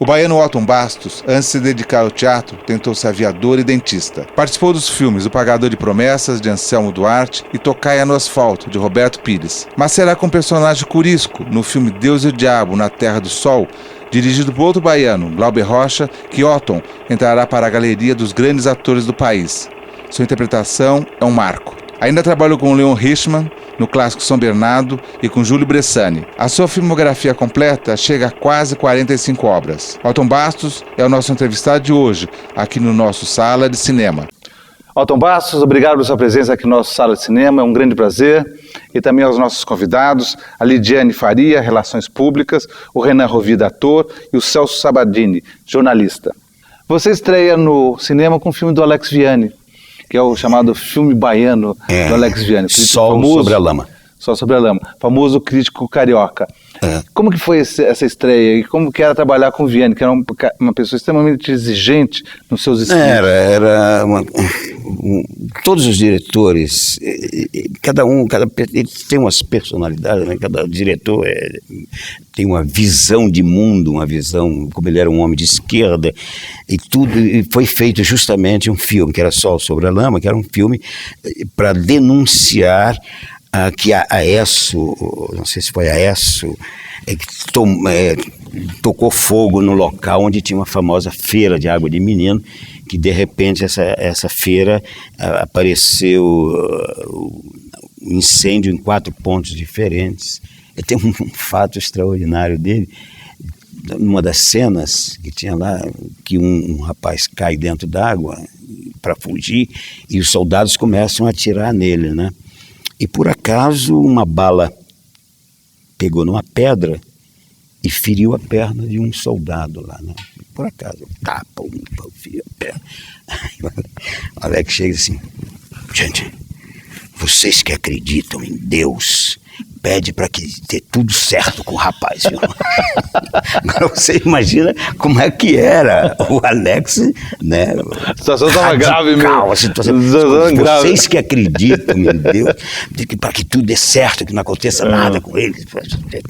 O baiano Otton Bastos, antes de se dedicar ao teatro, tentou ser aviador e dentista. Participou dos filmes O Pagador de Promessas, de Anselmo Duarte, e Tocaia no Asfalto, de Roberto Pires. Mas será com o personagem Curisco, no filme Deus e o Diabo, na Terra do Sol, dirigido por outro baiano, Glauber Rocha, que Otton entrará para a galeria dos grandes atores do país. Sua interpretação é um marco. Ainda trabalhou com Leon Richman, no clássico São Bernardo, e com Júlio Bressani. A sua filmografia completa chega a quase 45 obras. Otton Bastos é o nosso entrevistado de hoje, aqui no nosso Sala de Cinema. Otton Bastos, obrigado pela sua presença aqui no nosso Sala de Cinema, é um grande prazer. E também aos nossos convidados, a Lidiane Faria, Relações Públicas, o Renan Rovida, ator, e o Celso Sabadini, jornalista. Você estreia no cinema com o filme do Alex Vianney, que é o chamado filme baiano do Alex Vianney. Sol sobre a Lama. Sol sobre a Lama, famoso crítico carioca. Como que foi essa estreia e como que era trabalhar com o Vianney, que era uma pessoa extremamente exigente nos seus escritos? Todos os diretores, eles têm umas personalidades, né? Cada diretor tem uma visão de mundo, uma visão, como ele era um homem de esquerda, e foi feito justamente um filme, que era Sol sobre a Lama, que era um filme para denunciar que a Aesso, não sei se foi a Aesso, tocou fogo no local onde tinha uma famosa feira de água de menino, que de repente essa feira apareceu um incêndio em 4 pontos diferentes. E tem um fato extraordinário dele, numa das cenas que tinha lá, que um rapaz cai dentro d'água para fugir e os soldados começam a atirar nele, né? E por acaso uma bala pegou numa pedra e feriu a perna de um soldado lá, né? Por acaso, feriu a perna. O Alex chega assim: gente, vocês que acreditam em Deus, pede para que dê tudo certo com o rapaz, viu? Agora você imagina como é que era o Alex, né? A situação estava grave mesmo. A situação vocês que acreditam em Deus, para que tudo dê certo, que não aconteça nada com eles,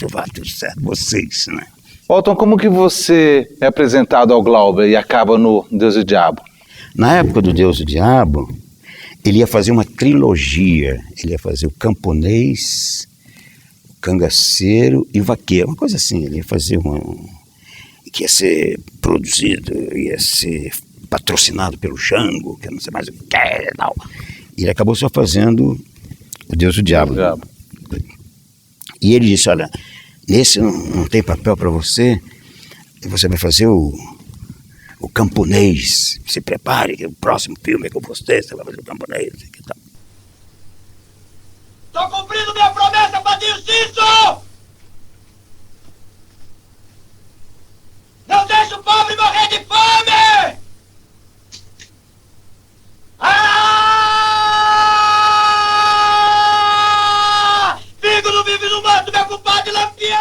vai tudo certo, vocês, né? Otton, como que você é apresentado ao Glauber e acaba no Deus e o Diabo? Na época do Deus e o Diabo, ele ia fazer uma trilogia. Ele ia fazer o Camponês, o Cangaceiro e o Vaqueiro, uma coisa assim. Ele ia fazer que ia ser produzido, ia ser patrocinado pelo Jango, que eu não sei mais o que e tal. E ele acabou só fazendo o Deus e o Diabo. E ele disse: olha, nesse não tem papel para você, você vai fazer o Camponês, se prepare, que o próximo filme é com você vai fazer o Camponês. Tô cumprindo minha promessa, Padrinho Cício! Não deixa o pobre morrer de fome! Figo não vive no mato, meu compadre Lampião!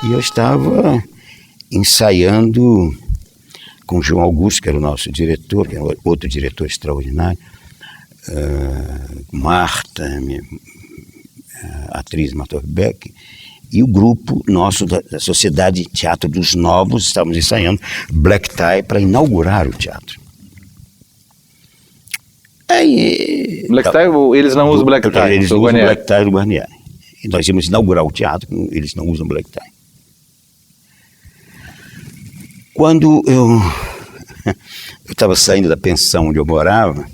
E eu estava ensaiando com o João Augusto, que era o nosso diretor, que era outro diretor extraordinário, Marta, a atriz Marta Beck, e o grupo nosso da Sociedade Teatro dos Novos, estávamos ensaiando Black Tie para inaugurar o teatro. Black Tie, eles não usam Black Tie? Eles usam Black Tie do Guarnieri. E nós íamos inaugurar o teatro, eles não usam Black Tie. Quando eu estava saindo da pensão onde eu morava,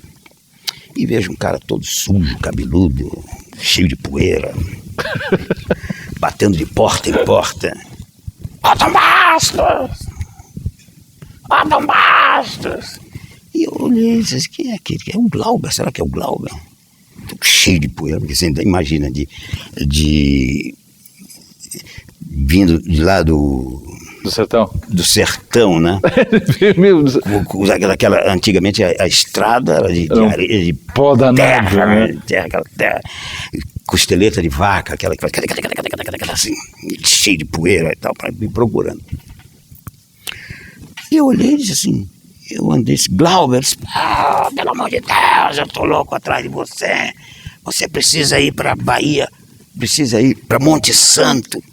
e vejo um cara todo sujo, cabeludo, cheio de poeira, batendo de porta em porta. Otton Bastos! Otton Bastos! E eu olhei e disse: quem é aquele? É o Glauber? Será que é o Glauber? Cheio de poeira, porque você ainda imagina vindo de lá do sertão, né? Antigamente a estrada era de areia, de pó danado, né? Aquela terra, costeleta de vaca, aquela assim, cheio de poeira e tal, para me procurando. E eu olhei e disse assim, eu andei, Glauber, pelo amor de Deus, eu tô louco atrás de você. Você precisa ir para Bahia, precisa ir para Monte Santo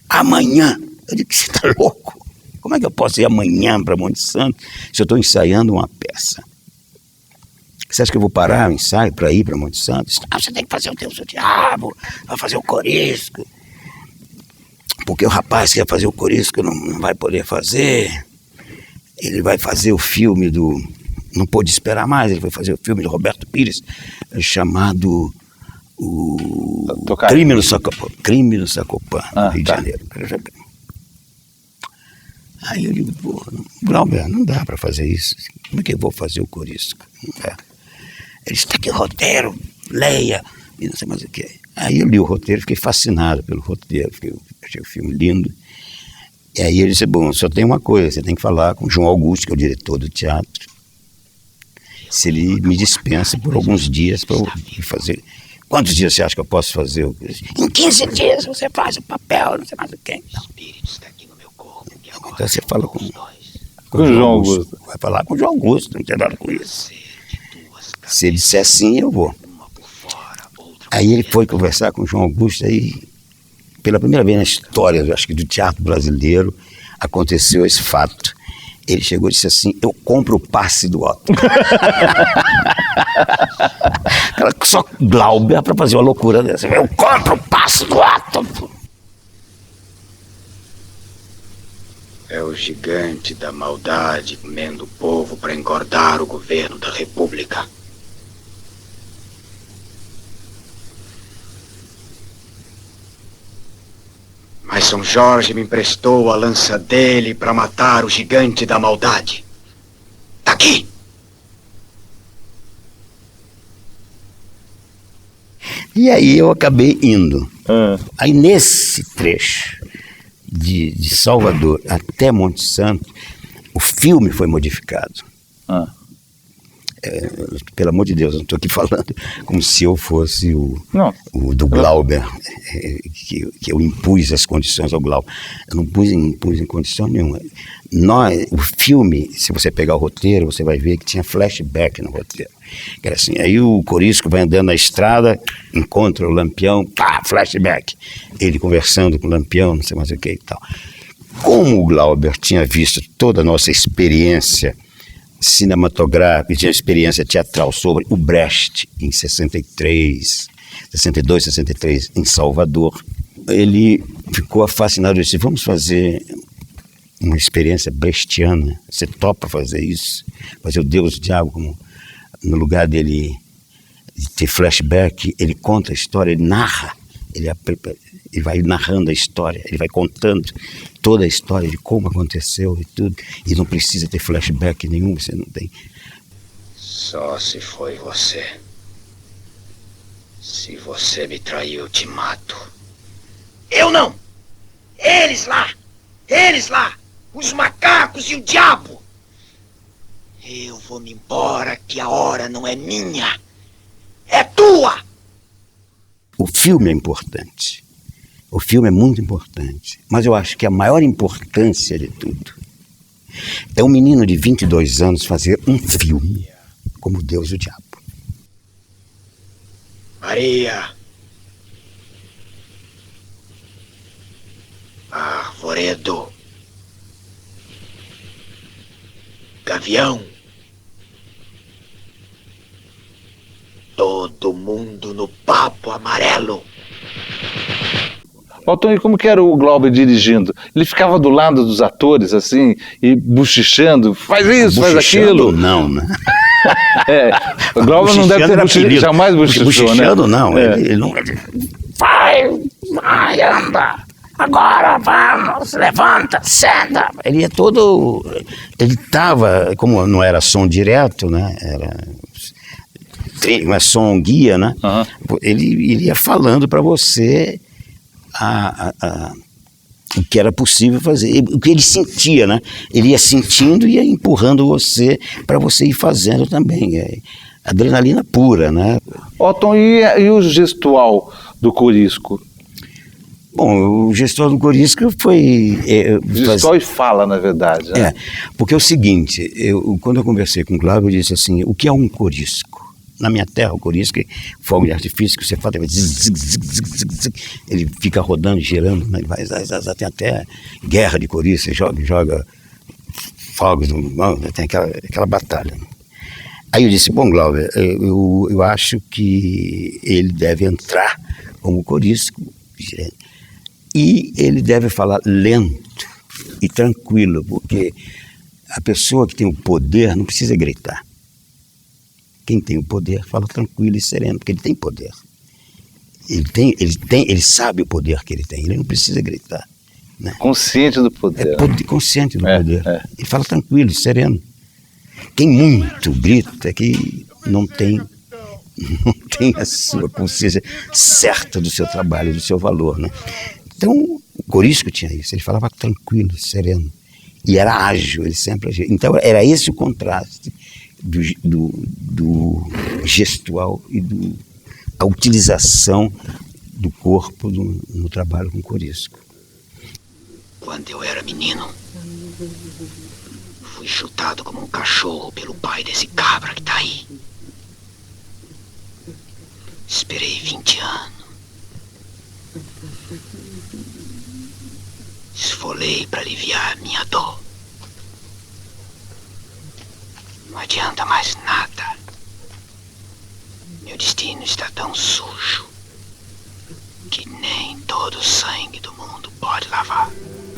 amanhã. Eu disse: você tá louco? Como é que eu posso ir amanhã para Monte Santo se eu estou ensaiando uma peça? Você acha que eu vou parar o ensaio para ir para Monte Santo? Ah, você tem que fazer o Deus do Diabo, vai fazer o Corisco. Porque o rapaz que ia fazer o Corisco não vai poder fazer. Ele vai fazer o filme do... Não pôde esperar mais, ele vai fazer o filme do Roberto Pires, chamado Crime no Sacopã, Rio de Janeiro. Aí eu digo, pô, Glauber, não dá para fazer isso. Como é que eu vou fazer o Corisco? Não dá. Ele está aqui o roteiro, leia, e não sei mais o que. Aí eu li o roteiro, fiquei fascinado pelo roteiro, achei o filme lindo. E aí ele disse, bom, só tem uma coisa, você tem que falar com o João Augusto, que é o diretor do teatro, se ele me dispensa por alguns dias para eu fazer. Quantos dias você acha que eu posso fazer? Em 15 dias você faz o papel, não sei mais o que. Então você fala com o João Augusto. Vai falar com o João Augusto, não tem nada com isso. Se ele disser sim, eu vou. Aí ele foi conversar com o João Augusto, aí, pela primeira vez na história, eu acho que do teatro brasileiro, aconteceu esse fato. Ele chegou e disse assim, eu compro o passe do Otto. Só Glauber para fazer uma loucura dessa. Eu compro o passe do Otto. É o gigante da maldade comendo o povo para engordar o governo da República. Mas São Jorge me emprestou a lança dele para matar o gigante da maldade. Tá aqui! E aí eu acabei indo. Aí nesse trecho de Salvador até Monte Santo, o filme foi modificado. Pelo amor de Deus, eu não estou aqui falando como se eu fosse o do Glauber, que eu impus as condições ao Glauber. Eu não impus em condição nenhuma. O filme, se você pegar o roteiro, você vai ver que tinha flashback no roteiro. Que era assim, aí o Corisco vai andando na estrada, encontra o Lampião, flashback. Ele conversando com o Lampião, não sei mais o que e tal. Como o Glauber tinha visto toda a nossa experiência cinematográfica, tinha experiência teatral sobre o Brecht em 62, 63, em Salvador, ele ficou fascinado e disse, vamos fazer uma experiência brechtiana, você topa fazer isso? Fazer o Deus do Diabo, como no lugar dele ter flashback, ele conta a história, ele narra, ele vai narrando a história, ele vai contando toda a história de como aconteceu e tudo, e não precisa ter flashback nenhum, você não tem. Só se foi você. Se você me traiu, eu te mato. Eu não! Eles lá! Os macacos e o diabo! Eu vou-me embora, que a hora não é minha, é tua! O filme é importante. O filme é muito importante, mas eu acho que a maior importância de tudo é um menino de 22 anos fazer um filme como Deus e o Diabo. Maria, Arvoredo, Gavião, todo mundo no papo amarelo. Tony, como que era o Glauber dirigindo? Ele ficava do lado dos atores, assim, e bochichando, faz isso, faz aquilo. Não, né? O Glauber não deve ter jamais bochichou, né? Não, ele não... Vai, anda, agora vamos, levanta, senta. Ele estava, como não era som direto, né, era som guia, né, ele ia falando para você o que era possível fazer, o que ele sentia, né? Ele ia sentindo e ia empurrando você para você ir fazendo também. Adrenalina pura, né? Tom, e o gestual do Corisco? Bom, o gestual do Corisco foi... gestual e fala, na verdade. Né? Porque é o seguinte, quando eu conversei com o Glauber, eu disse assim, o que é um Corisco? Na minha terra, o Corisco é fogo de artifício que você faz, ele fica rodando, girando, né? Tem até guerra de Corisco, você joga fogos, tem aquela batalha. Aí eu disse, bom, Glauber, eu acho que ele deve entrar como corisco, e ele deve falar lento e tranquilo, porque a pessoa que tem o poder não precisa gritar. Quem tem o poder fala tranquilo e sereno, porque ele tem poder. Ele sabe o poder que ele tem, ele não precisa gritar. Né? Consciente do poder. Consciente do poder. Ele fala tranquilo, sereno. Quem muito grita é que não tem a sua consciência certa do seu trabalho, do seu valor. Né? Então, o corisco tinha isso, ele falava tranquilo, sereno. E era ágil, ele sempre agia. Então, era esse o contraste do gestual e da utilização do corpo no trabalho com corisco. Quando eu era menino, fui chutado como um cachorro pelo pai desse cabra que tá aí. Esperei 20 anos. Esfolei para aliviar a minha dor. Não adianta mais nada. Meu destino está tão sujo que nem todo o sangue do mundo pode lavar.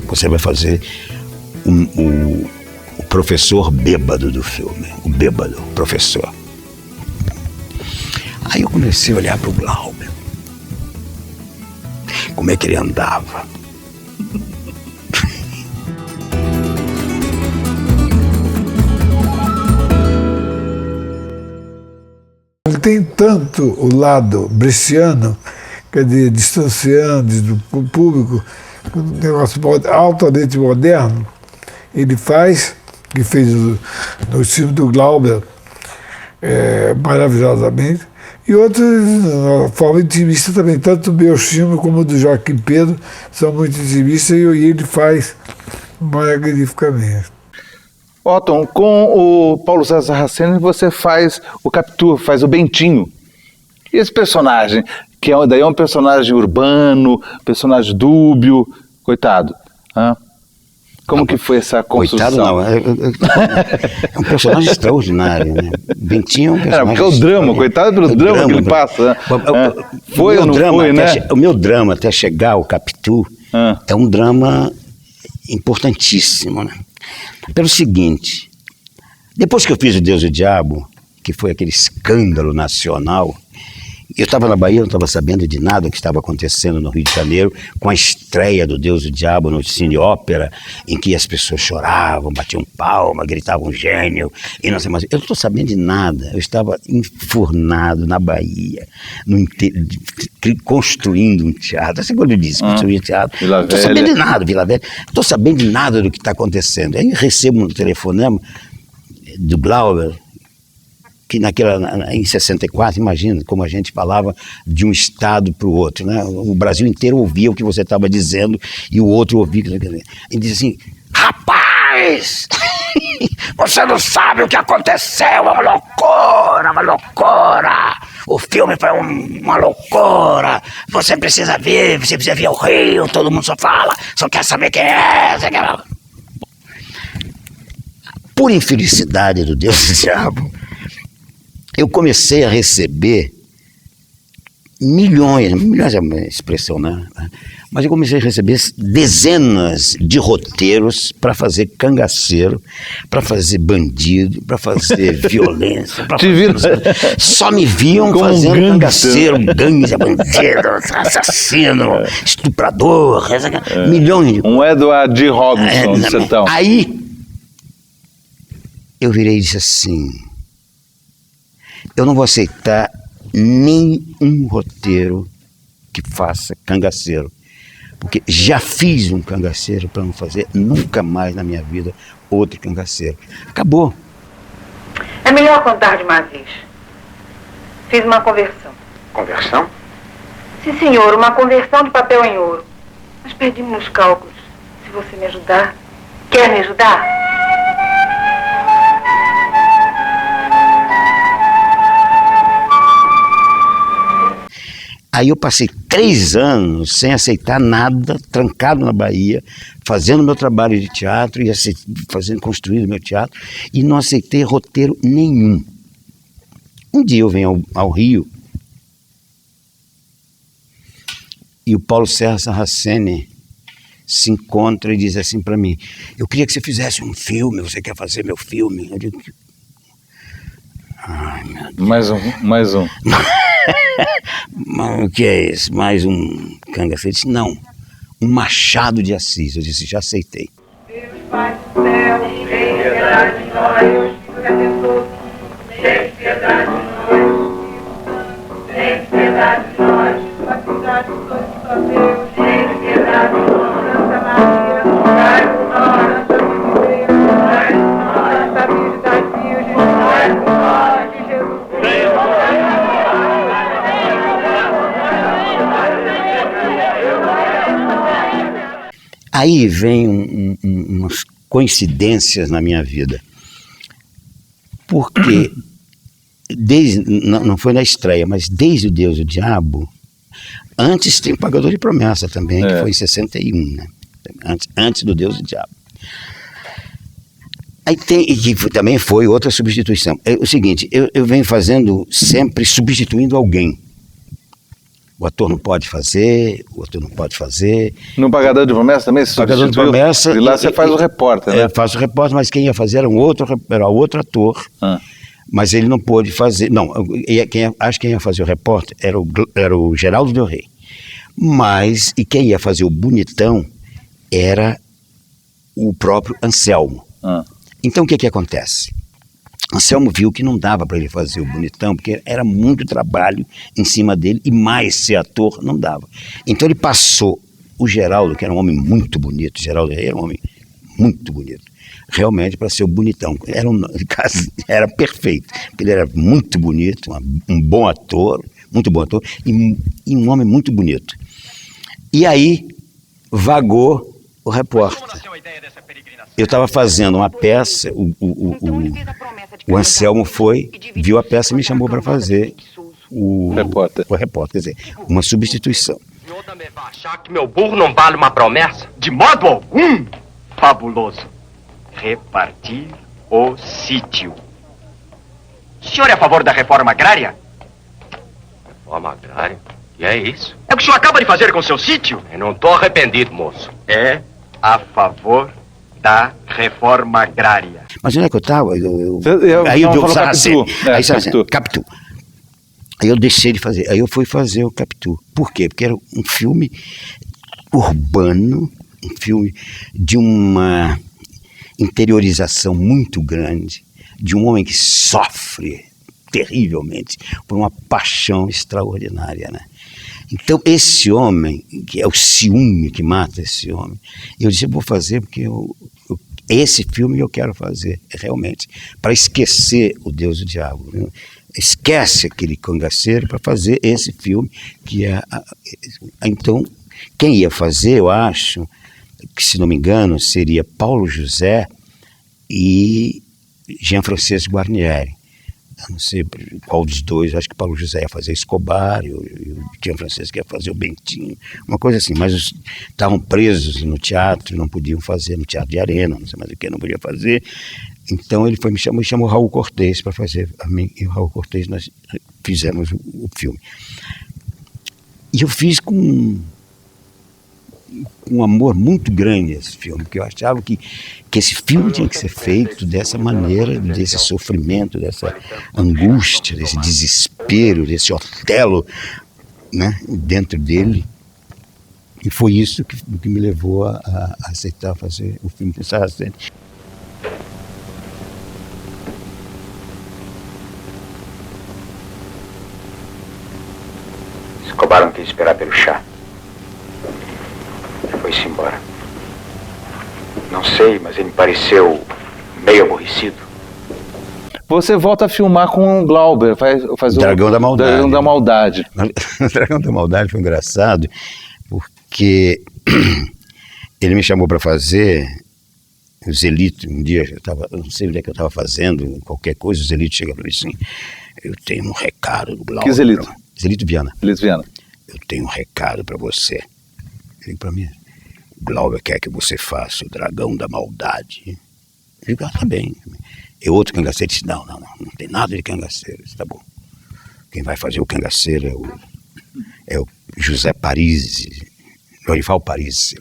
Você vai fazer o professor bêbado do filme, o bêbado professor. Aí eu comecei a olhar para o Glauber, como é que ele andava. Ele tem tanto o lado brechtiano, quer dizer, distanciante do público, um negócio altamente moderno. Ele faz, que fez no filme do Glauber, maravilhosamente, e outros, de forma intimista também. Tanto o meu filme como o do Joaquim Pedro são muito intimistas e ele faz magnificamente. Otton, com o Paulo César Racine você faz o Capitu, faz o Bentinho. E esse personagem, que daí é um personagem urbano, personagem dúbio, coitado. Como que foi essa construção? Coitado não, é um personagem extraordinário, né? Bentinho é um personagem... porque é o drama, coitado pelo drama que ele passa. Né? Foi ou não foi, né? O meu drama até chegar ao Capitu é um drama importantíssimo, né? Pelo seguinte, depois que eu fiz o Deus e o Diabo, que foi aquele escândalo nacional, eu estava na Bahia, não estava sabendo de nada que estava acontecendo no Rio de Janeiro, com a estreia do Deus e o Diabo no Cine Ópera, em que as pessoas choravam, batiam palma, gritavam gênio, e não sei mais. Eu não estou sabendo de nada, eu estava enfurnado na Bahia, construindo um teatro. Assim quando eu disse, construir teatro, não estou sabendo de nada, Vila Velha, não estou sabendo de nada do que está acontecendo. Aí eu recebo um telefonema do Glauber, que em 64, imagina como a gente falava de um estado para o outro, né? O Brasil inteiro ouvia o que você estava dizendo e o outro ouvia. Ele diz assim, rapaz, você não sabe o que aconteceu, é uma loucura, o filme foi uma loucura, você precisa ver o Rio, todo mundo só fala, só quer saber quem é. Por infelicidade do Deus e do Diabo, eu comecei a receber milhões é uma expressão, né? Mas eu comecei a receber dezenas de roteiros para fazer cangaceiro, para fazer bandido, para fazer violência. Só me viam como fazendo cangaceiro, bandido, assassino, estuprador, milhões de... Um Edward G. Robinson do sertão. Aí eu virei e disse assim... Eu não vou aceitar nenhum roteiro que faça cangaceiro, porque já fiz um cangaceiro para não fazer nunca mais na minha vida outro cangaceiro. Acabou. É melhor contar de uma vez. Fiz uma conversão. Conversão? Sim, senhor, uma conversão de papel em ouro. Mas perdimos nos cálculos. Se você me ajudar... Quer me ajudar? Aí eu passei 3 anos sem aceitar nada, trancado na Bahia, fazendo meu trabalho de teatro, e construindo meu teatro, e não aceitei roteiro nenhum. Um dia eu venho ao Rio, e o Paulo Serra Sarraceni se encontra e diz assim para mim: eu queria que você fizesse um filme, você quer fazer meu filme? Eu digo: ai, meu Deus. Mais um. Mas o que é isso? Mais um cangaceiro? Ele disse: não, um Machado de Assis. Eu disse: já aceitei. Deus Pai do céu, tem piedade de nós, Deus Filho Redentor, tem piedade de nós, tem piedade de nós, sua piedade de todos os Deus, tem piedade de nós, Santa Maria, dai por nós, Santa Virgem Deus, dai por nós, Santa Virgem Virgem, dai por nós, de Jesus. Aí vem umas coincidências na minha vida, porque não foi na estreia, mas desde o Deus e o Diabo, antes tem Pagador de Promessa também, que foi em 61, né? Antes do Deus e o Diabo. Aí tem, e que também foi outra substituição. É o seguinte, eu venho fazendo sempre substituindo alguém. O ator não pode fazer, o ator não pode fazer. No Pagador de Promessa também? Pagador de Promessa. E lá você faz o repórter, né? Faço o repórter, mas quem ia fazer era outro ator. Mas ele não pôde fazer. Não, acho que quem ia fazer o repórter era o Geraldo Del Rey. E quem ia fazer o bonitão era o próprio Anselmo. Então o que acontece? Anselmo viu que não dava para ele fazer o bonitão, porque era muito trabalho em cima dele, e mais ser ator não dava. Então ele passou o Geraldo, que era um homem muito bonito, Geraldo era um homem muito bonito, realmente para ser o bonitão. Era perfeito, porque ele era muito bonito, um bom ator, muito bom ator, e um homem muito bonito. E aí vagou o repórter. Eu estava fazendo uma peça, o Anselmo viu a peça e me chamou para fazer o repórter, quer dizer, uma substituição. O senhor também vai achar que meu burro não vale uma promessa? De modo algum! Fabuloso. Repartir o sítio. O senhor é a favor da reforma agrária? Reforma agrária? E é isso? É o que o senhor acaba de fazer com o seu sítio? Eu não estou arrependido, moço. É a favor da reforma agrária. Mas onde é que eu estava? Aí eu deu Capitu. Aí eu deixei de fazer. Aí eu fui fazer o Capitu. Por quê? Porque era um filme urbano, um filme de uma interiorização muito grande, de um homem que sofre terrivelmente por uma paixão extraordinária, né? Então esse homem, que é o ciúme que mata esse homem, eu disse: eu vou fazer porque esse filme eu quero fazer, realmente, para esquecer o Deus e o Diabo, né? Esquece aquele cangaceiro para fazer esse filme que é... Então, quem ia fazer, eu acho, que se não me engano, seria Paulo José e Jean Francesco Guarnieri. Eu não sei qual dos dois, acho que Paulo José ia fazer Escobar e o Jean Francesco ia fazer o Bentinho, uma coisa assim, mas estavam presos no teatro, não podiam fazer no Teatro de Arena, não sei mais o que, não podia fazer. Então ele me chamou Raul Cortez para fazer, a mim e o Raul Cortez nós fizemos o filme. E eu fiz com um amor muito grande esse filme, porque eu achava que esse filme tinha que ser feito dessa maneira, desse sofrimento, dessa angústia, desse desespero, desse Otelo, né, dentro dele. E foi isso que me levou a aceitar fazer o filme de Sarraceni. Escobar não quis esperar pelo chá. Foi-se embora. Não sei, mas ele me pareceu meio aborrecido. Você volta a filmar com o Glauber, faz Dragão da Maldade. Dragão da Maldade. O Dragão da Maldade foi engraçado, porque ele me chamou para fazer o Zelito. Um dia, eu não sei onde é que eu estava fazendo, qualquer coisa, o Zelito chega para mim assim: eu tenho um recado do Glauber. Que Zelito? Zelito Viana. Zelito Viana. eu tenho um recado para você. Ele liga para mim, Glauber quer que você faça o Dragão da Maldade. Eu digo, tá bem. E outro cangaceiro disse, não tem nada de cangaceiro. Disse, tá bom. Quem vai fazer o cangaceiro é o José Parisi, Lorival Parisi.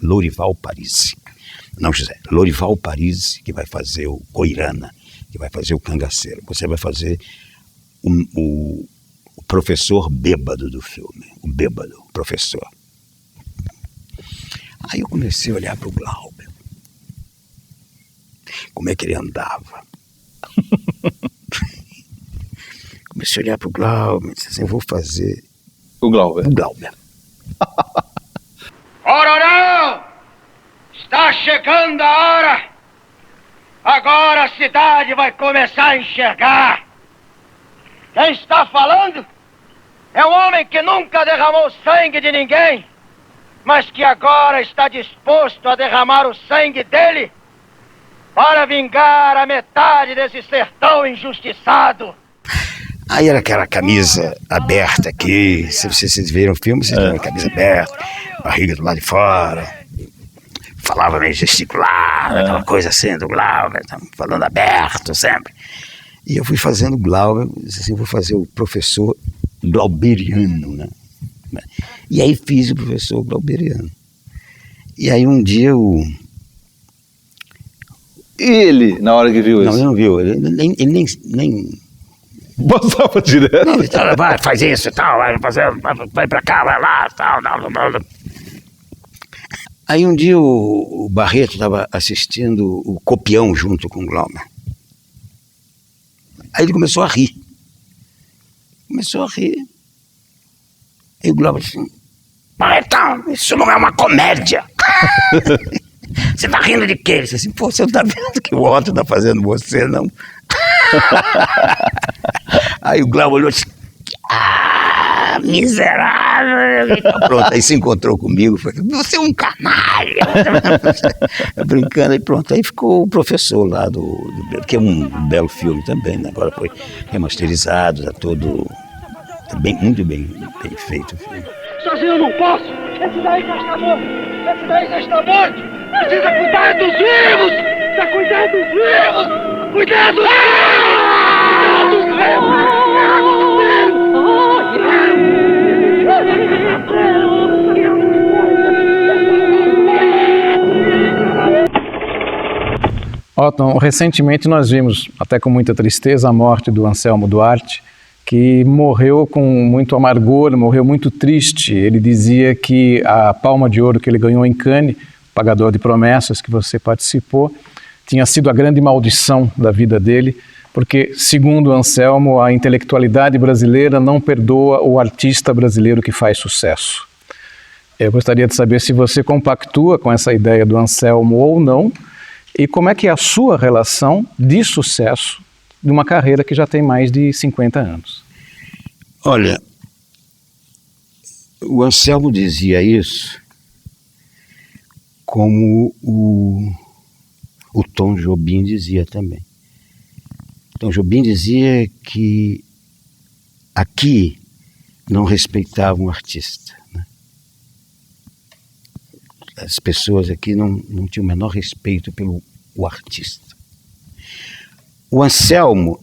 Não, José, Lorival Parisi, que vai fazer o Coirana, que vai fazer o cangaceiro. Você vai fazer o professor bêbado do filme, o bêbado, o professor. Aí eu comecei a olhar para o Glauber, como é que ele andava. Comecei a olhar para o Glauber, disse assim, eu vou fazer O Glauber. Coronel! Está chegando a hora! Agora a cidade vai começar a enxergar! Quem está falando é um homem que nunca derramou sangue de ninguém, mas que agora está disposto a derramar o sangue dele para vingar a metade desse sertão injustiçado. Aí era aquela camisa aberta aqui, se vocês viram o filme, vocês viram a camisa aberta, barriga do lado de fora, falava meio gesticulado, aquela coisa assim do Glauber, falando aberto sempre. E eu fui fazendo Glauber, disse assim, vou fazer o professor glauberiano, né? E aí fiz o professor glauberiano. E aí um dia Ele, na hora que viu isso? Não, ele não viu, ele nem Botava direto. não, ele falava, vai, faz isso e tal, vai pra cá, vai lá, tal. Aí um dia o Barreto estava assistindo o Copião junto com o Glauber. Aí ele começou a rir. Aí o Glauber disse, Barretão, isso não é uma comédia. Você tá rindo de quê? Ele disse assim, pô, você não tá vendo que o Otto tá fazendo você, não? Aí o Glauber olhou assim, miserável. Então, pronto, aí se encontrou comigo, falou, você é um canalha. Brincando, aí pronto, aí ficou o professor lá que é um belo filme também, né? Agora foi remasterizado, tá todo muito bem feito o filme. Sozinho eu não posso! Esse daí já está morto! Esse daí já está morto! Precisa cuidar dos vivos! Precisa cuidar dos vivos! Cuidar dos Otton, recentemente nós vimos, até com muita tristeza, a morte do Anselmo Duarte, que morreu com muito amargor, morreu muito triste. Ele dizia que a Palma de Ouro que ele ganhou em Cannes, Pagador de Promessas, que você participou, tinha sido a grande maldição da vida dele, porque, segundo Anselmo, a intelectualidade brasileira não perdoa o artista brasileiro que faz sucesso. Eu gostaria de saber se você compactua com essa ideia do Anselmo ou não, e como é que é a sua relação de sucesso de uma carreira que já tem mais de 50 anos. Olha, o Anselmo dizia isso como o Tom Jobim dizia também. Tom Jobim dizia que aqui não respeitavam o artista, né? As pessoas aqui não tinham o menor respeito pelo artista. O Anselmo,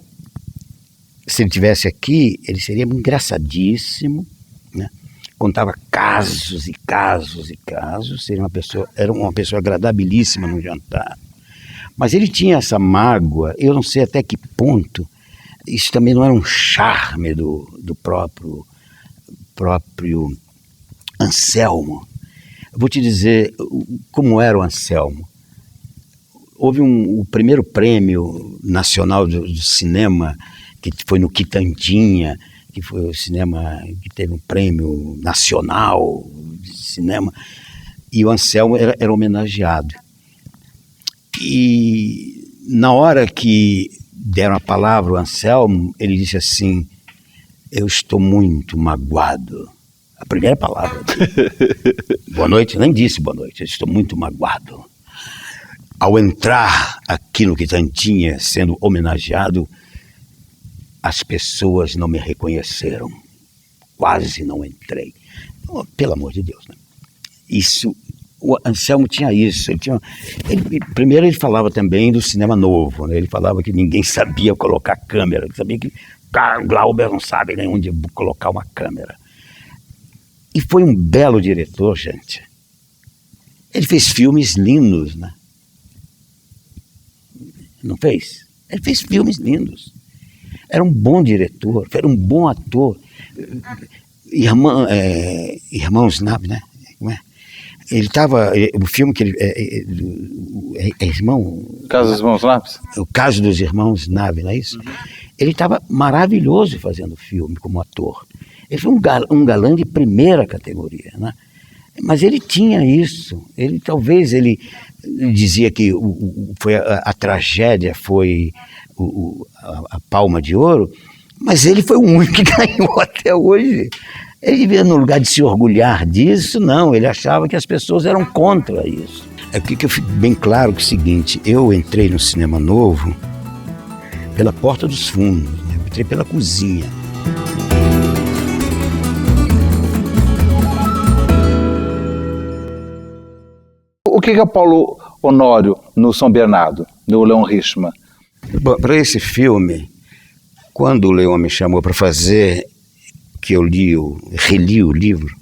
se ele estivesse aqui, ele seria engraçadíssimo, né? Contava casos e casos e casos, era uma pessoa agradabilíssima no jantar. Mas ele tinha essa mágoa, eu não sei até que ponto, isso também não era um charme do próprio Anselmo. Eu vou te dizer como era o Anselmo. Houve o primeiro prêmio nacional do cinema, que foi no Quitandinha, que foi o cinema que teve um prêmio nacional de cinema, e o Anselmo era homenageado. E na hora que deram a palavra ao Anselmo, ele disse assim, eu estou muito magoado. A primeira palavra. Boa noite, nem disse boa noite, eu estou muito magoado. Ao entrar aqui no Quitandinha, sendo homenageado, as pessoas não me reconheceram. Quase não entrei. Pelo amor de Deus, né? Isso, o Anselmo tinha isso. Primeiro ele falava também do cinema novo, né? Ele falava que ninguém sabia colocar câmera, ele sabia que Glauber não sabe nem onde colocar uma câmera. E foi um belo diretor, gente. Ele fez filmes lindos, né? Não fez? Ele fez filmes lindos. Era um bom diretor, era um bom ator. Irmãos Nave, né? Como é? Ele estava. O filme que ele. Irmão. Caso dos Irmãos Naves? O Caso dos Irmãos Nave, não é isso? Uhum. Ele estava maravilhoso fazendo filme como ator. Ele foi um galã de primeira categoria, né? Mas ele tinha isso. Talvez ele dizia que a tragédia foi a Palma de Ouro, mas ele foi o único que ganhou até hoje. Ele devia, no lugar de se orgulhar disso, não, ele achava que as pessoas eram contra isso. É porque eu fico bem claro que é o seguinte, eu entrei no cinema novo pela porta dos fundos, né? Eu entrei pela cozinha. O que é Paulo Honório no São Bernardo, do Leon Richman? Para esse filme, quando o Leon me chamou para fazer, que eu reli o livro,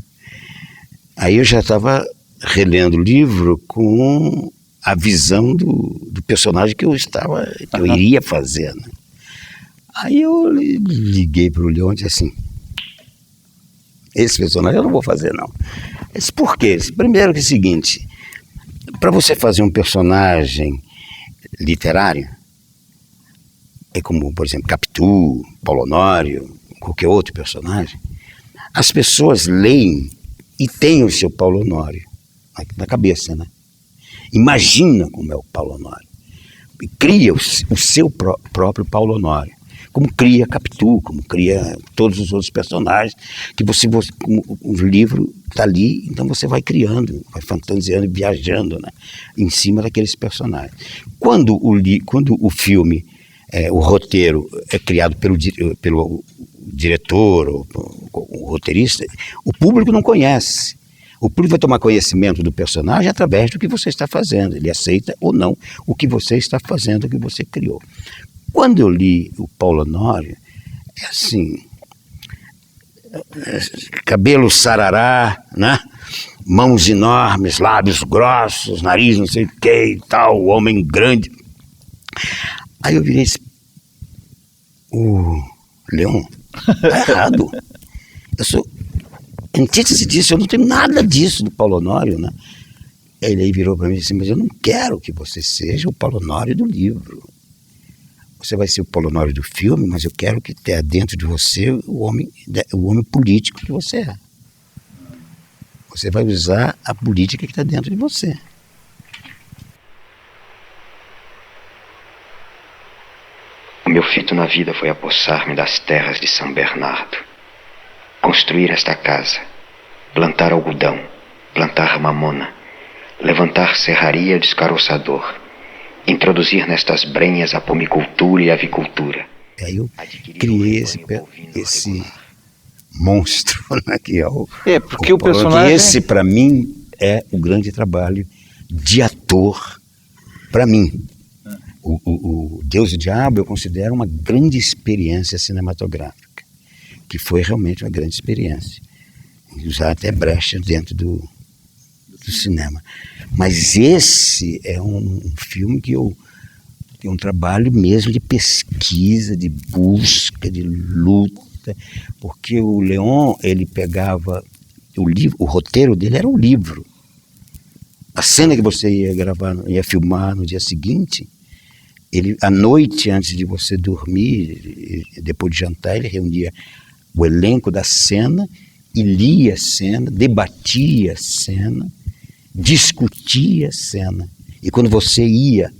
aí eu já estava relendo o livro com a visão do personagem que eu iria fazer, né? Aí eu liguei para o Leon e disse assim, esse personagem eu não vou fazer não. Eu disse, por quê? Primeiro que é o seguinte, para você fazer um personagem literário, é como, por exemplo, Capitu, Paulo Honório, qualquer outro personagem, as pessoas leem e têm o seu Paulo Honório na cabeça, né? Imagina como é o Paulo Honório. E cria o seu próprio Paulo Honório. Como cria Capitu, como cria todos os outros personagens, que o livro está ali, então você vai criando, vai fantasiando, viajando, né, em cima daqueles personagens. Quando o filme, o roteiro é criado pelo diretor, o roteirista, o público não conhece. O público vai tomar conhecimento do personagem através do que você está fazendo. Ele aceita ou não o que você está fazendo, o que você criou. Quando eu li o Paulo Honório, é assim, cabelo sarará, né? Mãos enormes, lábios grossos, nariz não sei o que e tal, homem grande. Aí eu virei esse, o Leon, tá errado. Eu sou antítese disso, eu não tenho nada disso do Paulo Honório, né? Ele aí virou para mim e disse, mas eu não quero que você seja o Paulo Honório do livro. Você vai ser o Paulo Honório do filme, mas eu quero que tenha dentro de você o homem político que você é. Você vai usar a política que está dentro de você. O meu fito na vida foi apossar-me das terras de São Bernardo, construir esta casa, plantar algodão, plantar mamona, levantar serraria de escaroçador, introduzir nestas brenhas a pomicultura e a avicultura. Aí eu criei esse monstro, né, que é o... porque o personagem... Esse, para mim, é o grande trabalho de ator, para mim. O Deus e o Diabo eu considero uma grande experiência cinematográfica, que foi realmente uma grande experiência. Usar até brecha dentro do cinema. Mas esse é um filme que tem um trabalho mesmo de pesquisa, de busca, de luta, porque o Leon, ele pegava o roteiro dele era um livro. A cena que você ia filmar no dia seguinte, à noite, antes de você dormir, depois de jantar, ele reunia o elenco da cena e lia a cena, debatia a cena, discutia a cena. E quando você ia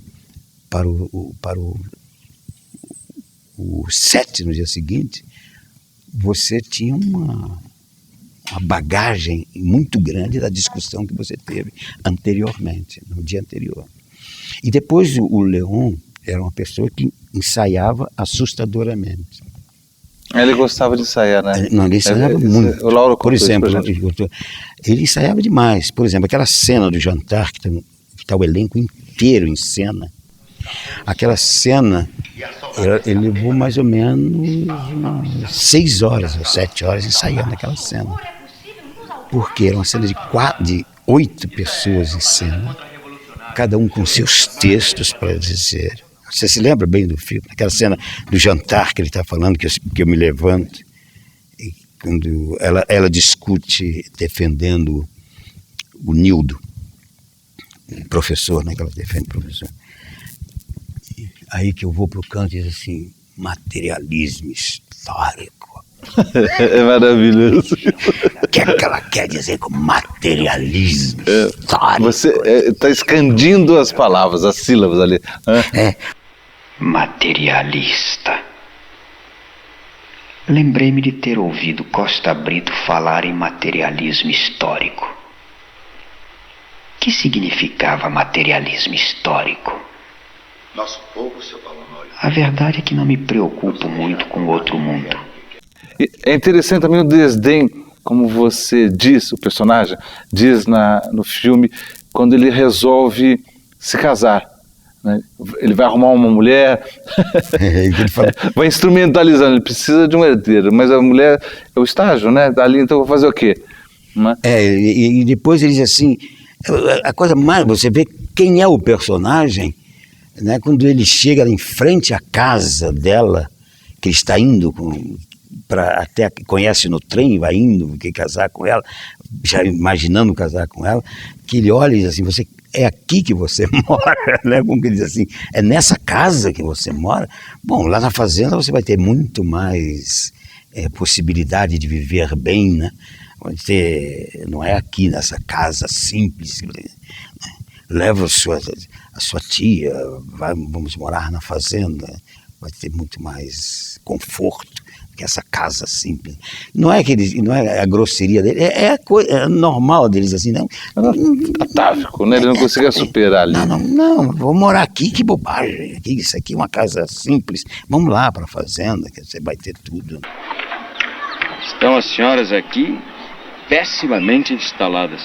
para o set no dia seguinte, você tinha uma bagagem muito grande da discussão que você teve anteriormente, no dia anterior. E depois o Leon era uma pessoa que ensaiava assustadoramente. Ele gostava de ensaiar, né? Não, ele ensaiava muito. O Lauro, por exemplo, ele ensaiava demais. Por exemplo, aquela cena do jantar, que está o elenco inteiro em cena. Aquela cena, ele levou mais ou menos 6 horas ou 7 horas ensaiando aquela cena. Porque era uma cena de 8 pessoas em cena, cada um com seus textos para dizer. Você se lembra bem do filme? Aquela cena do jantar que ele está falando, que eu me levanto, e quando ela discute defendendo o Nildo, o professor, né, que ela defende o professor. Aí que eu vou para o canto e diz assim, materialismo histórico. É maravilhoso. O que é que ela quer dizer com materialismo histórico? Você está escandindo as palavras, as sílabas ali. Materialista. Lembrei-me de ter ouvido Costa Brito falar em materialismo histórico. Que significava materialismo histórico? Nosso povo, seu Paulo Honório. A verdade é que não me preocupo muito com o outro mundo. É interessante também o desdém, como você diz, o personagem diz no filme, quando ele resolve se casar. Né? Ele vai arrumar uma mulher, vai instrumentalizando, ele precisa de um herdeiro, mas a mulher é o estágio, né? Dali, então eu vou fazer o quê? E depois ele diz assim, a coisa mais, você vê quem é o personagem, né? Quando ele chega em frente à casa dela, que ele está indo até conhece no trem, vai indo casar com ela, já imaginando casar com ela, que ele olha e diz assim, é aqui que você mora, né? Como que ele diz assim, é nessa casa que você mora? Bom, lá na fazenda você vai ter muito mais possibilidade de viver bem, né? Não é aqui nessa casa simples, né? Leva a sua tia, vamos morar na fazenda, vai ter muito mais conforto que essa casa simples. Não é a grosseria dele, é normal deles assim, não. Atávico, né? Ele não conseguia superar ali. Não, vou morar aqui, que bobagem. Isso aqui é uma casa simples. Vamos lá para a fazenda, que você vai ter tudo. Estão as senhoras aqui pessimamente instaladas.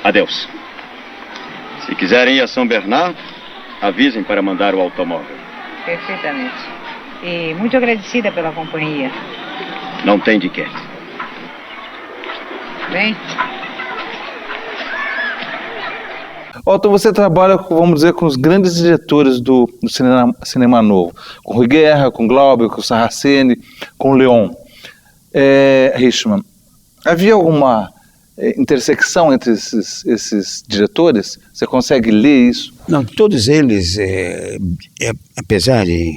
Adeus. Se quiserem ir a São Bernardo, avisem para mandar o automóvel. Perfeitamente. E muito agradecida pela companhia. Não tem de quê. Bem? Otto, você trabalha, vamos dizer, com os grandes diretores do cinema novo. Com Rui Guerra, com Glauber, com Sarraceni, com Leon. Richman, havia alguma intersecção entre esses diretores? Você consegue ler isso? Não, todos eles, apesar de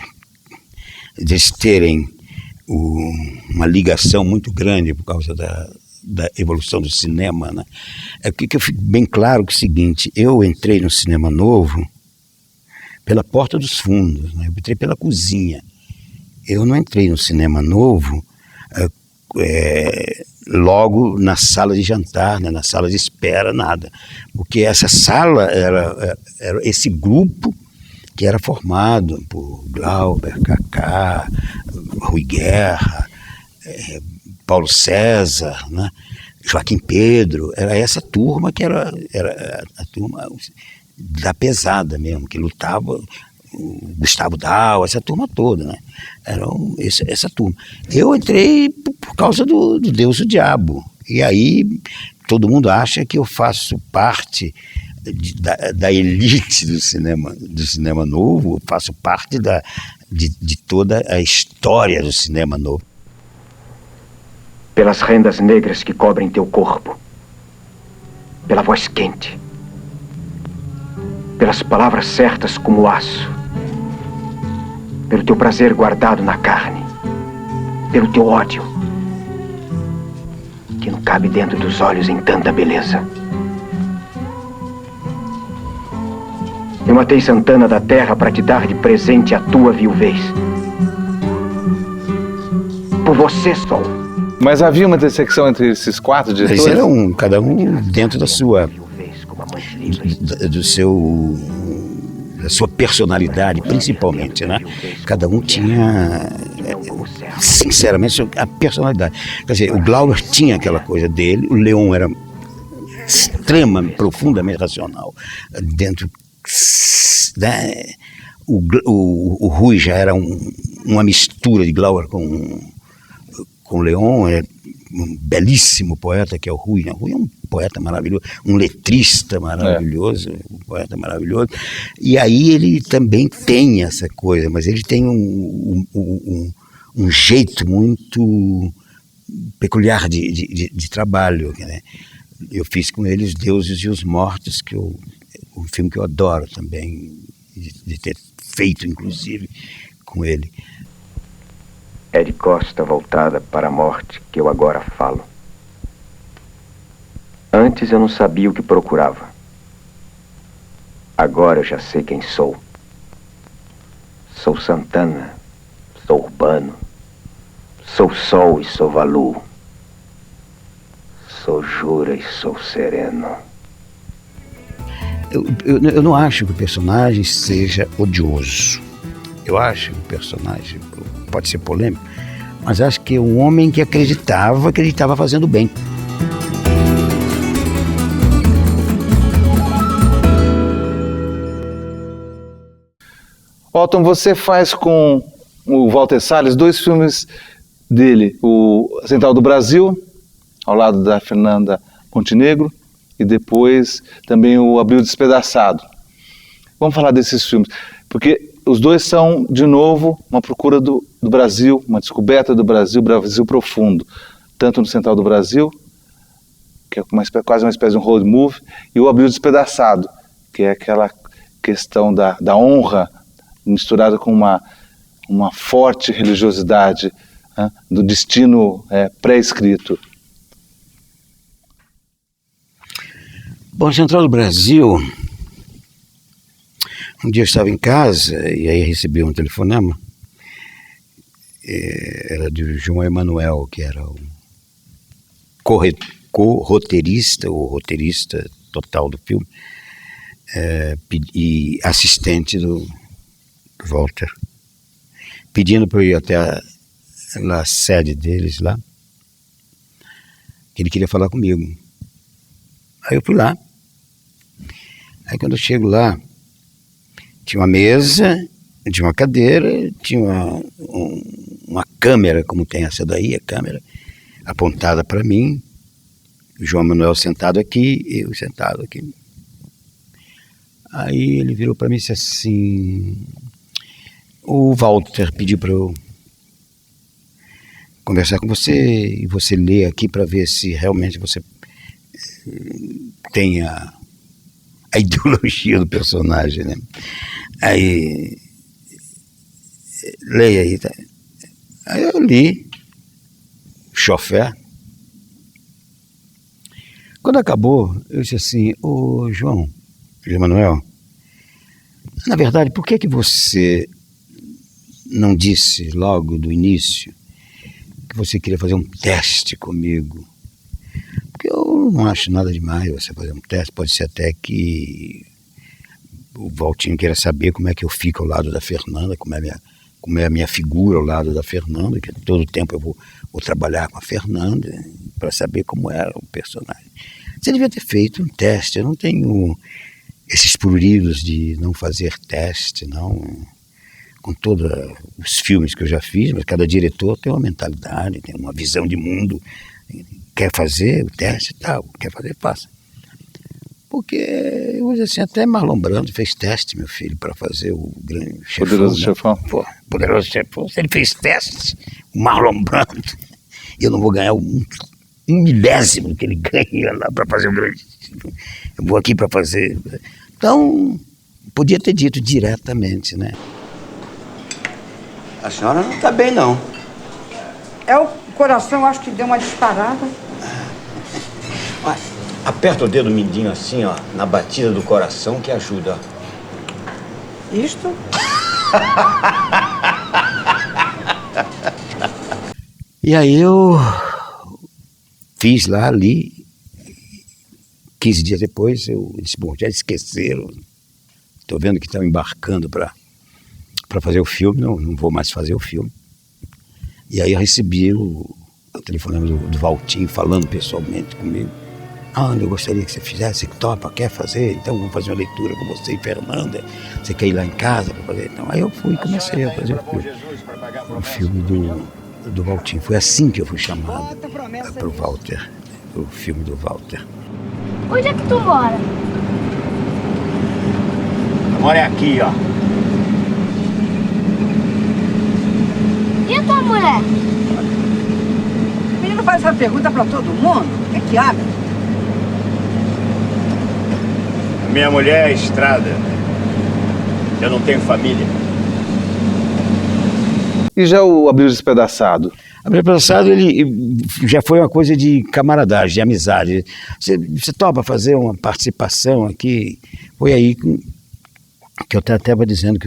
eles terem uma ligação muito grande por causa da evolução do cinema, né? É que eu fico bem claro que é o seguinte, eu entrei no cinema novo pela porta dos fundos, né? Eu entrei pela cozinha. Eu não entrei no cinema novo logo na sala de jantar, né, na sala de espera, nada. Porque essa sala era esse grupo que era formado por Glauber, Cacá, Rui Guerra, Paulo César, né, Joaquim Pedro. Era essa turma que era a turma da pesada mesmo, que lutava, o Gustavo Dal, essa turma toda, né? Era essa turma. Eu entrei por causa do Deus e o Diabo. E aí todo mundo acha que eu faço parte da elite do cinema novo, eu faço parte de toda a história do cinema novo. Pelas rendas negras que cobrem teu corpo, pela voz quente, pelas palavras certas como aço, pelo teu prazer guardado na carne, pelo teu ódio, que não cabe dentro dos olhos em tanta beleza. Eu matei Santana da terra para te dar de presente a tua viuvez. Por você, Sol. Mas havia uma intersecção entre esses 4 diretores? Eles eram cada um dentro da da sua personalidade, principalmente, né? Cada um tinha, sinceramente, a personalidade. Quer dizer, o Glauber tinha aquela coisa dele, o Leon era extremamente, profundamente racional. Dentro, né? O Rui já era uma mistura de Glauber com Leon, um belíssimo poeta que é o Rui. O Rui é um poeta maravilhoso, um letrista maravilhoso, um poeta maravilhoso. E aí ele também tem essa coisa, mas ele tem um jeito muito peculiar de trabalho, né? Eu fiz com ele Os Deuses e os Mortos, um filme que eu adoro também, de ter feito, inclusive, com ele. É de costa voltada para a morte que eu agora falo. Antes eu não sabia o que procurava. Agora eu já sei quem sou. Sou Santana, sou Urbano, sou Sol e sou Valu. Sou Jura e sou Sereno. Eu não acho que o personagem seja odioso. Eu acho que o personagem pode ser polêmico, mas acho que é um homem que acreditava que ele estava fazendo bem. Otton, você faz com o Walter Salles 2 filmes dele, o Central do Brasil, ao lado da Fernanda Montenegro, e depois também o Abril Despedaçado. Vamos falar desses filmes, porque os dois são, de novo, uma procura do Brasil, uma descoberta do Brasil profundo, tanto no Central do Brasil, que é quase uma espécie de um road movie, e o Abril Despedaçado, que é aquela questão da honra misturada com uma forte religiosidade, né, do destino pré-escrito. Bom, Central do Brasil, um dia eu estava em casa e aí recebi um telefonema, era de João Emanuel, que era o co-roteirista, ou roteirista total do filme, e assistente do Walter, pedindo para eu ir até a sede deles lá, que ele queria falar comigo. Aí eu fui lá. Aí quando eu chego lá, tinha uma mesa, tinha uma cadeira, tinha uma câmera, como tem essa daí, a câmera, apontada para mim, o João Manuel sentado aqui, eu sentado aqui. Aí ele virou para mim e disse assim: o Walter pediu para eu conversar com você e você ler aqui para ver se realmente você tem a ideologia do personagem, né? Aí, leia aí, tá? Aí eu li, Chofer. Quando acabou, eu disse assim: ô João Manuel, na verdade, por que você não disse logo do início que você queria fazer um teste comigo? Porque eu não acho nada demais você fazer um teste. Pode ser até que o Valtinho queira saber como é que eu fico ao lado da Fernanda, como é a minha figura ao lado da Fernanda, que todo tempo eu vou trabalhar com a Fernanda para saber como era o personagem. Você devia ter feito um teste. Eu não tenho esses pruridos de não fazer teste, não. Com todos os filmes que eu já fiz, mas cada diretor tem uma mentalidade, tem uma visão de mundo. Quer fazer o teste e tal, quer fazer, faça. Porque, eu vou dizer assim, até Marlon Brando fez teste, meu filho, para fazer o grande chefão. Poderoso Chefão. Pô, Poderoso Chefão. Se ele fez teste, o Marlon Brando, eu não vou ganhar um milésimo que ele ganha lá para fazer o grande. Eu vou aqui para fazer. Então, podia ter dito diretamente, né? A senhora não está bem, não. É o coração, acho que deu uma disparada. Aperta o dedo mindinho assim, ó, na batida do coração que ajuda, ó. Isto? E aí eu fiz lá, li. 15 dias depois eu disse: bom, já esqueceram estou vendo que estão embarcando para fazer o filme, não vou mais fazer o filme. E aí eu recebi o telefonema do Valtinho falando pessoalmente comigo. Eu gostaria que você fizesse, que topa, quer fazer? Então vamos fazer uma leitura com você e Fernanda. Você quer ir lá em casa para fazer? Então, aí eu fui e comecei a fazer o filme do Valtinho. Foi assim que eu fui chamado para o Walter, o filme do Walter. Onde é que tu mora? Eu moro aqui, ó. E a tua mulher? O menino faz essa pergunta pra todo mundo. O que há? Minha mulher é estrada. Eu não tenho família. E já o Abril Despedaçado? Abril Despedaçado, ele já foi uma coisa de camaradagem, de amizade. Você topa fazer uma participação aqui? Foi aí que eu até estava dizendo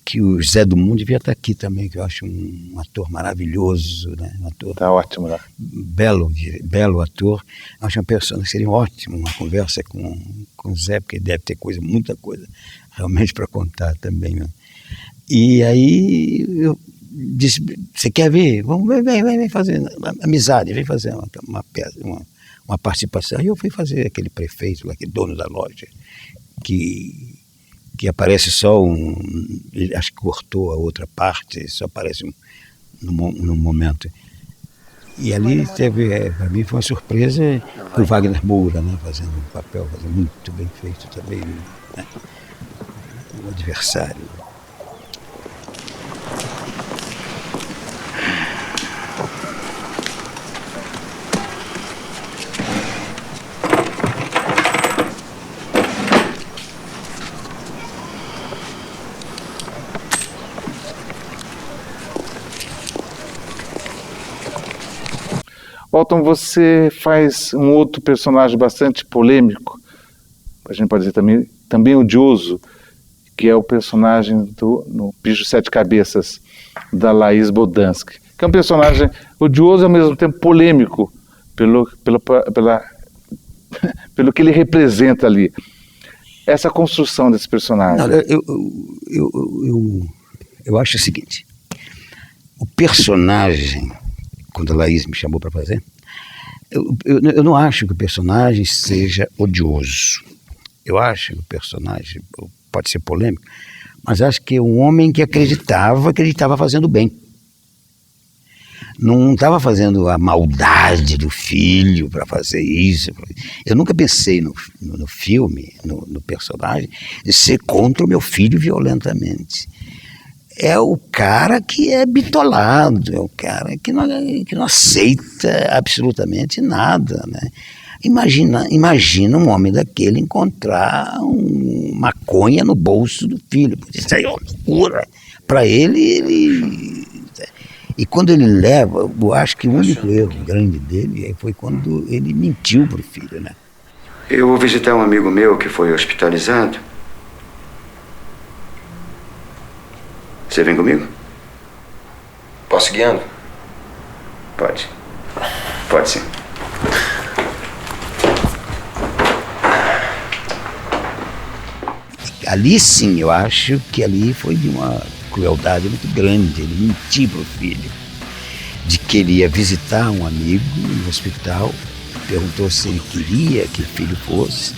que o Zé do Mundo devia estar aqui também, que eu acho um ator maravilhoso, né? Um ator tá ótimo, né? Belo ator. Eu acho uma pessoa que seria ótimo uma conversa com o Zé, porque deve ter muita coisa realmente para contar também, né? E aí eu disse, você quer ver? Vamos, vem fazer amizade, vem fazer uma participação. E eu fui fazer aquele prefeito, aquele dono da loja, que aparece só ele acho que cortou a outra parte, só aparece num momento. E ali para mim foi uma surpresa, o Wagner Moura, né, fazendo um papel muito bem feito também, né, o adversário. Walton, você faz um outro personagem bastante polêmico, a gente pode dizer também odioso, que é o personagem no Bicho Sete Cabeças, da Laís Bodansky, que é um personagem odioso e ao mesmo tempo polêmico pelo que ele representa ali. Essa construção desse personagem. Eu acho o seguinte, o personagem, quando a Laís me chamou para fazer, eu não acho que o personagem seja odioso. Eu acho que o personagem pode ser polêmico, mas acho que é um homem que acreditava que ele estava fazendo bem. Não estava fazendo a maldade do filho para fazer isso. Eu nunca pensei no filme, no personagem, de ser contra o meu filho violentamente. É o cara que é bitolado, é o cara que não aceita absolutamente nada, né? Imagina um homem daquele encontrar maconha no bolso do filho. Isso aí é uma loucura. Para ele... E quando ele leva, eu acho que o único erro grande dele foi quando ele mentiu para o filho, né? Eu vou visitar um amigo meu que foi hospitalizado. Você vem comigo? Posso ir guiando? Pode. Pode sim. Ali sim, eu acho que ali foi de uma crueldade muito grande. Ele mentiu para o filho de que ele ia visitar um amigo no hospital, perguntou se ele queria que o filho fosse,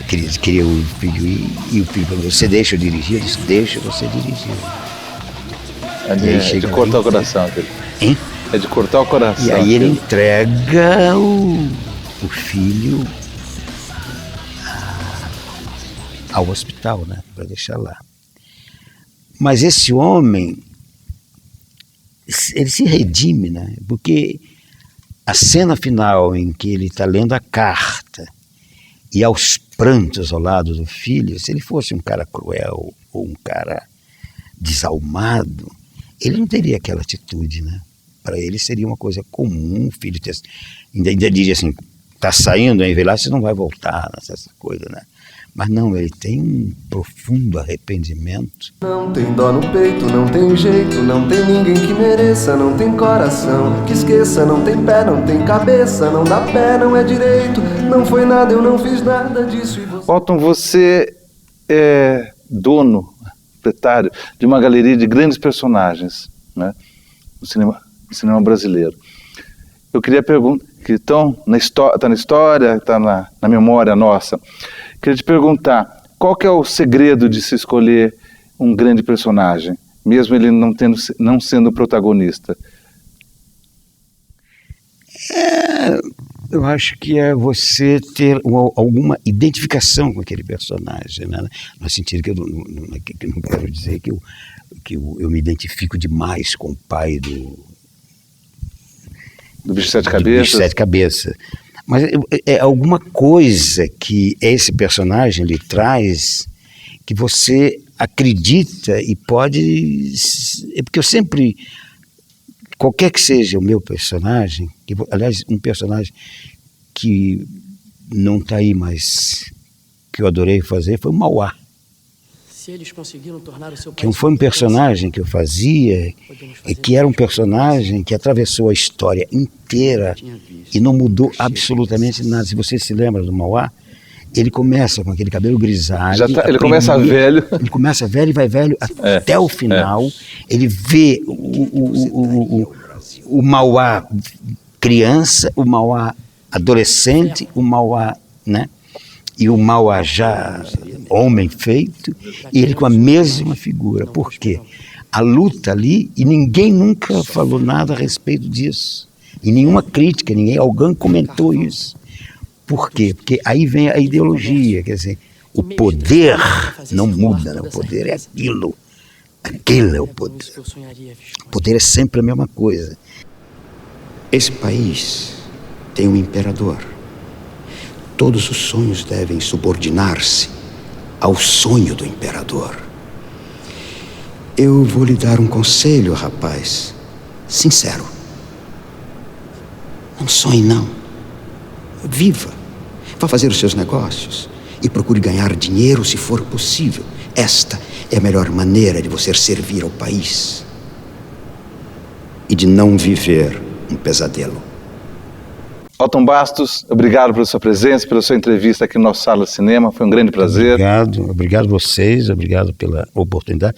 queria o filho ir, e o filho falou, você deixa eu dirigir? Ele disse, deixa você dirigir. É de cortar o coração. Hein? É de cortar o coração. E aí ele entrega o filho ao hospital, né, para deixar lá. Mas esse homem, ele se redime, né, porque a cena final em que ele está lendo a carta e aos prantos ao lado do filho, se ele fosse um cara cruel ou um cara desalmado, ele não teria aquela atitude, né? Para ele seria uma coisa comum, o filho ainda diria assim, tá saindo, aí vê lá, você não vai voltar, essa coisa, né? Mas não, ele tem um profundo arrependimento. Não tem dó no peito, não tem jeito, não tem ninguém que mereça, não tem coração que esqueça, não tem pé, não tem cabeça, não dá pé, não é direito, não foi nada, eu não fiz nada disso e você... Walton, você é dono, proprietário de uma galeria de grandes personagens, né, no cinema brasileiro. Eu queria perguntar, que estão na história, está na memória nossa. Queria te perguntar, qual que é o segredo de se escolher um grande personagem, mesmo ele não sendo o protagonista? Eu acho que é você ter alguma identificação com aquele personagem, né? No sentido que eu não quero dizer que eu me identifico demais com o pai do Bicho de Sete Cabeças. Bicho de Sete Cabeças. Mas é alguma coisa que esse personagem lhe traz que você acredita e pode... É porque eu sempre... Qualquer que seja o meu personagem, aliás, um personagem que não está aí, mas que eu adorei fazer, foi o Mauá. Se eles conseguiram tornar o seu que foi um personagem que eu fazia, e que era um personagem que atravessou a história inteira e não mudou absolutamente nada. Se você se lembra do Mauá, ele começa com aquele cabelo grisalho. Ele começa velho. Ele começa velho e vai velho até o final. Ele vê o Mauá criança, o Mauá adolescente, o Mauá, né? E o Mauá já homem feito, e ele com a mesma figura. Por quê? A luta ali, e ninguém nunca falou nada a respeito disso. E nenhuma crítica, alguém comentou isso. Por quê? Porque aí vem a ideologia, quer dizer, o poder não muda, né? O poder é aquilo. Aquilo é o poder. O poder é sempre a mesma coisa. Esse país tem um imperador. Todos os sonhos devem subordinar-se ao sonho do imperador. Eu vou lhe dar um conselho, rapaz, sincero. Não sonhe, não. Viva. Vá fazer os seus negócios e procure ganhar dinheiro se for possível. Esta é a melhor maneira de você servir ao país e de não viver um pesadelo. Otton Bastos, obrigado pela sua presença, pela sua entrevista aqui no nosso Sala de Cinema, foi um grande prazer. Obrigado a vocês, obrigado pela oportunidade.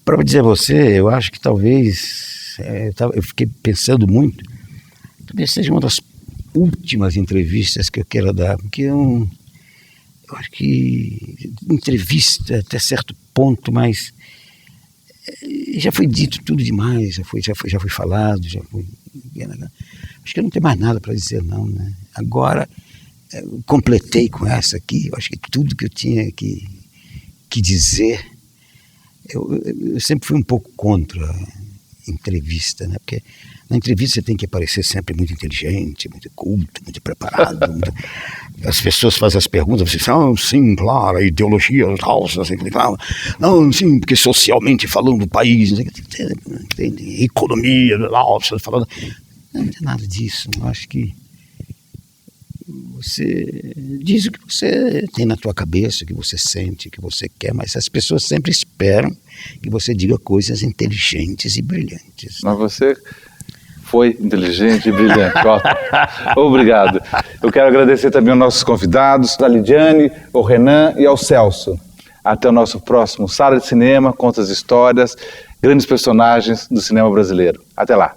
Para dizer a você, eu acho que talvez, eu fiquei pensando muito, talvez seja uma das últimas entrevistas que eu quero dar, porque eu acho que entrevista até certo ponto, mas já foi dito tudo demais, já foi falado, acho que eu não tenho mais nada para dizer não, né? Agora completei com essa aqui, eu acho que tudo que eu tinha que dizer, eu sempre fui um pouco contra a entrevista, né? Porque na entrevista você tem que parecer sempre muito inteligente, muito culto, muito preparado. As pessoas fazem as perguntas, você fala, sim, claro, a ideologia, assim, não, sim, porque socialmente falando do país, tem economia, falando, não tem nada disso. Eu acho que você diz o que você tem na tua cabeça, o que você sente, o que você quer, mas as pessoas sempre esperam que você diga coisas inteligentes e brilhantes. Mas você foi inteligente e brilhante. Obrigado. Eu quero agradecer também aos nossos convidados, a Lidiane, ao Renan e ao Celso. Até o nosso próximo Sala de Cinema, conta as histórias, grandes personagens do cinema brasileiro. Até lá.